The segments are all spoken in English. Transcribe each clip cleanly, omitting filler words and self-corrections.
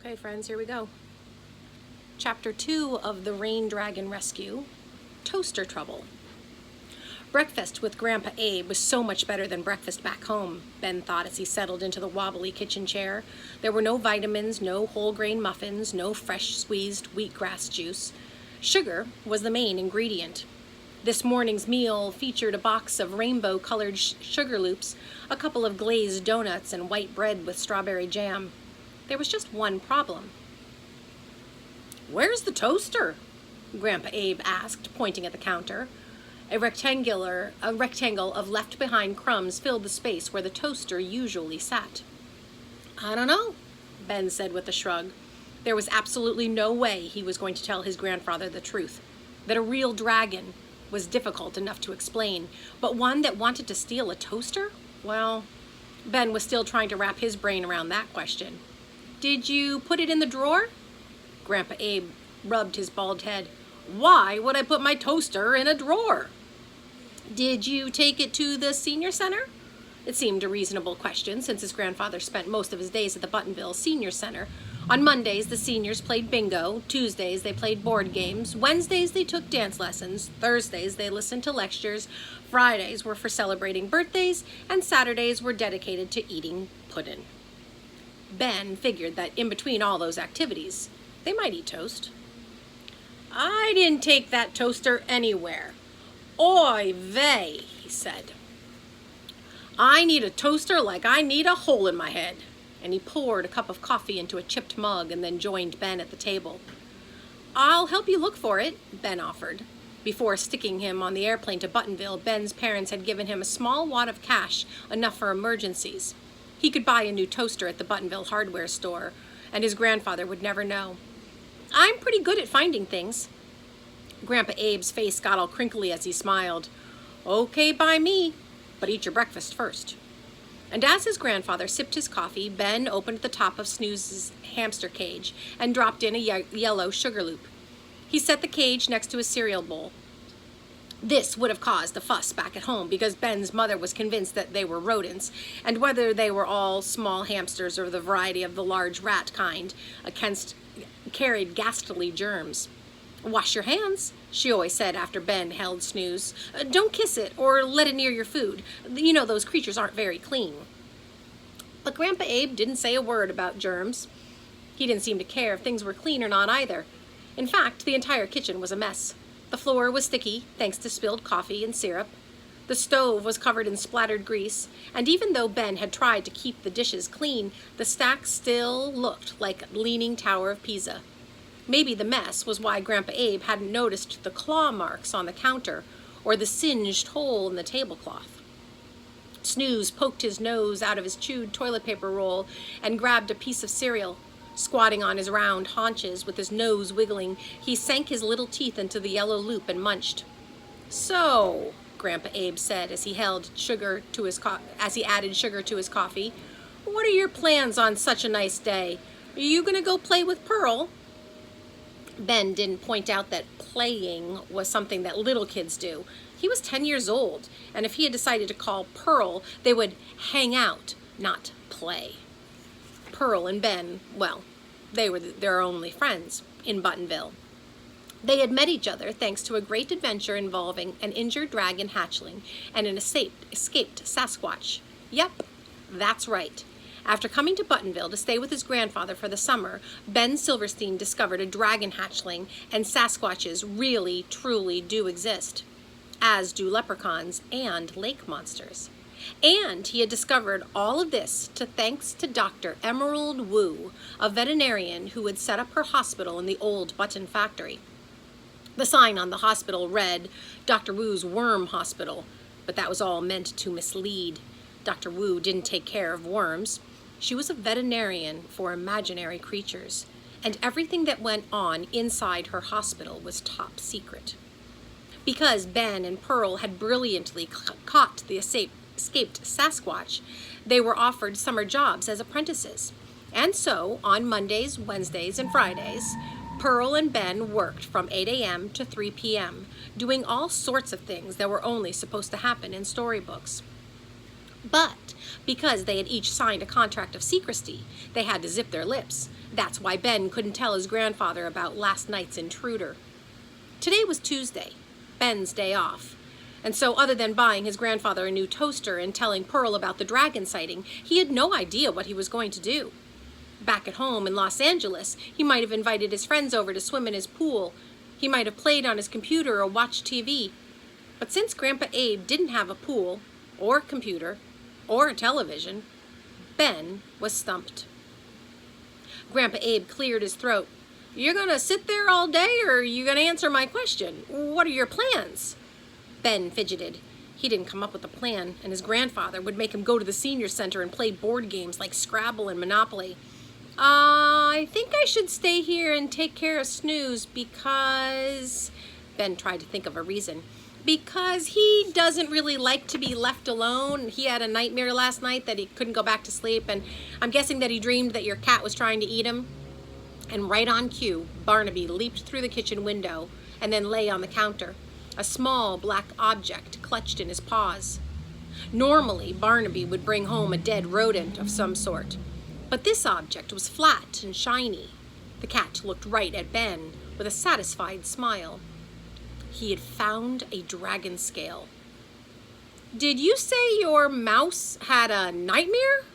Okay, friends, here we go. Chapter 2 of The Rain Dragon Rescue, Toaster Trouble. Breakfast with Grandpa Abe was so much better than breakfast back home, Ben thought as he settled into the wobbly kitchen chair. There were no vitamins, no whole grain muffins, no fresh squeezed wheatgrass juice. Sugar was the main ingredient. This morning's meal featured a box of rainbow-colored sugar loops, a couple of glazed donuts, and white bread with strawberry jam. There was just one problem. "Where's the toaster?" Grandpa Abe asked, pointing at the counter. A rectangle of left-behind crumbs filled the space where the toaster usually sat. "I don't know," Ben said with a shrug. There was absolutely no way he was going to tell his grandfather the truth. That a real dragon was difficult enough to explain, but one that wanted to steal a toaster? Well, Ben was still trying to wrap his brain around that question. "Did you put it in the drawer?" Grandpa Abe rubbed his bald head. "Why would I put my toaster in a drawer?" "Did you take it to the senior center?" It seemed a reasonable question since his grandfather spent most of his days at the Buttonville Senior Center. On Mondays, the seniors played bingo. Tuesdays, they played board games. Wednesdays, they took dance lessons. Thursdays, they listened to lectures. Fridays were for celebrating birthdays, and Saturdays were dedicated to eating pudding. Ben figured that in between all those activities, they might eat toast. "I didn't take that toaster anywhere." "Oy vey," he said. "I need a toaster like I need a hole in my head." And he poured a cup of coffee into a chipped mug and then joined Ben at the table. "I'll help you look for it," Ben offered. Before sticking him on the airplane to Buttonville, Ben's parents had given him a small wad of cash, enough for emergencies. He could buy a new toaster at the Buttonville hardware store, and his grandfather would never know. "I'm pretty good at finding things." Grandpa Abe's face got all crinkly as he smiled. "Okay by me, but eat your breakfast first." And as his grandfather sipped his coffee, Ben opened the top of Snooze's hamster cage and dropped in a yellow sugar loop. He set the cage next to his cereal bowl. This would have caused a fuss back at home because Ben's mother was convinced that they were rodents, and whether they were all small hamsters or the variety of the large rat kind, carried ghastly germs. "Wash your hands," she always said after Ben held Snooze. "Don't kiss it or let it near your food. You know those creatures aren't very clean." But Grandpa Abe didn't say a word about germs. He didn't seem to care if things were clean or not either. In fact, the entire kitchen was a mess. The floor was sticky, thanks to spilled coffee and syrup. The stove was covered in splattered grease, and even though Ben had tried to keep the dishes clean, the stack still looked like a leaning Tower of Pisa. Maybe the mess was why Grandpa Abe hadn't noticed the claw marks on the counter or the singed hole in the tablecloth. Snooze poked his nose out of his chewed toilet paper roll and grabbed a piece of cereal. Squatting on his round haunches with his nose wiggling, he sank his little teeth into the yellow loop and munched. "So," Grandpa Abe said as he added sugar to his coffee, "what are your plans on such a nice day? Are you going to go play with Pearl?" Ben didn't point out that playing was something that little kids do. He was 10 years old, and if he had decided to call Pearl, they would hang out, not play. Pearl and Ben, well, they were their only friends in Buttonville. They had met each other thanks to a great adventure involving an injured dragon hatchling and an escaped Sasquatch. Yep, that's right. After coming to Buttonville to stay with his grandfather for the summer, Ben Silverstein discovered a dragon hatchling, and Sasquatches really, truly do exist, as do leprechauns and lake monsters. And he had discovered all of this thanks to Dr. Emerald Wu, a veterinarian who had set up her hospital in the old Button factory. The sign on the hospital read, "Dr. Wu's Worm Hospital," but that was all meant to mislead. Dr. Wu didn't take care of worms. She was a veterinarian for imaginary creatures, and everything that went on inside her hospital was top secret. Because Ben and Pearl had brilliantly caught the escaped Sasquatch, they were offered summer jobs as apprentices. And so, on Mondays, Wednesdays, and Fridays, Pearl and Ben worked from 8 a.m. to 3 p.m., doing all sorts of things that were only supposed to happen in storybooks. But Because they had each signed a contract of secrecy, they had to zip their lips. That's why Ben couldn't tell his grandfather about last night's intruder. Today was Tuesday, Ben's day off. And so other than buying his grandfather a new toaster and telling Pearl about the dragon sighting, he had no idea what he was going to do. Back at home in Los Angeles, he might have invited his friends over to swim in his pool. He might have played on his computer or watched TV. But since Grandpa Abe didn't have a pool, or computer, or a television, Ben was stumped. Grandpa Abe cleared his throat. "You're gonna sit there all day, or are you gonna answer my question? What are your plans?" Ben fidgeted. He didn't come up with a plan, and his grandfather would make him go to the senior center and play board games like Scrabble and Monopoly. I think I should stay here and take care of Snooze because... Ben tried to think of a reason. Because he doesn't really like to be left alone. He had a nightmare last night that he couldn't go back to sleep, and I'm guessing that he dreamed that your cat was trying to eat him. And right on cue, Barnaby leaped through the kitchen window and then lay on the counter, a small black object clutched in his paws. Normally, Barnaby would bring home a dead rodent of some sort, but this object was flat and shiny. The cat looked right at Ben with a satisfied smile. He had found a dragon scale. "Did you say your mouse had a nightmare?"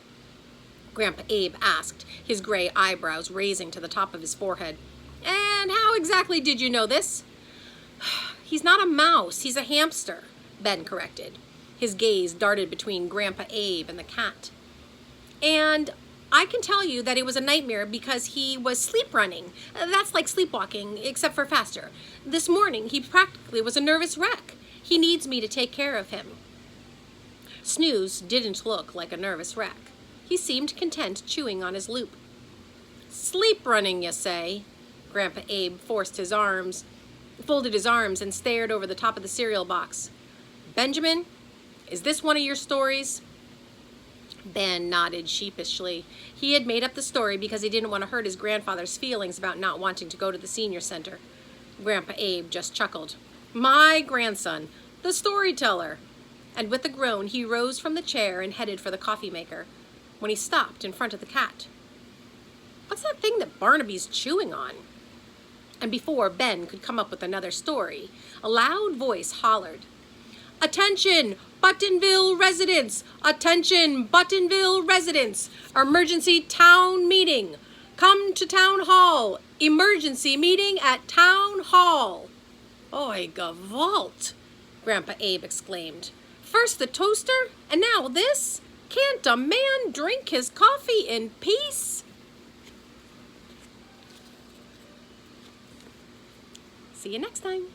Grandpa Abe asked, his gray eyebrows raising to the top of his forehead. "And how exactly did you know this?" "He's not a mouse, he's a hamster," Ben corrected. His gaze darted between Grandpa Abe and the cat. "And I can tell you that it was a nightmare because he was sleep running. That's like sleepwalking, except for faster. This morning, he practically was a nervous wreck. He needs me to take care of him." Snooze didn't look like a nervous wreck. He seemed content chewing on his loop. "Sleep running, you say?" Grandpa Abe folded his arms and stared over the top of the cereal box. "Benjamin, is this one of your stories?" Ben nodded sheepishly. He had made up the story because he didn't want to hurt his grandfather's feelings about not wanting to go to the senior center. Grandpa Abe just chuckled. "My grandson, the storyteller." And with a groan, he rose from the chair and headed for the coffee maker, when he stopped in front of the cat. "What's that thing that Barnaby's chewing on?" And before Ben could come up with another story, a loud voice hollered, "Attention, Buttonville residents! Attention, Buttonville residents! Emergency town meeting! Come to town hall! Emergency meeting at town hall!" "Oi, gavolt!" Grandpa Abe exclaimed. "First the toaster, and now this? Can't a man drink his coffee in peace?" See you next time.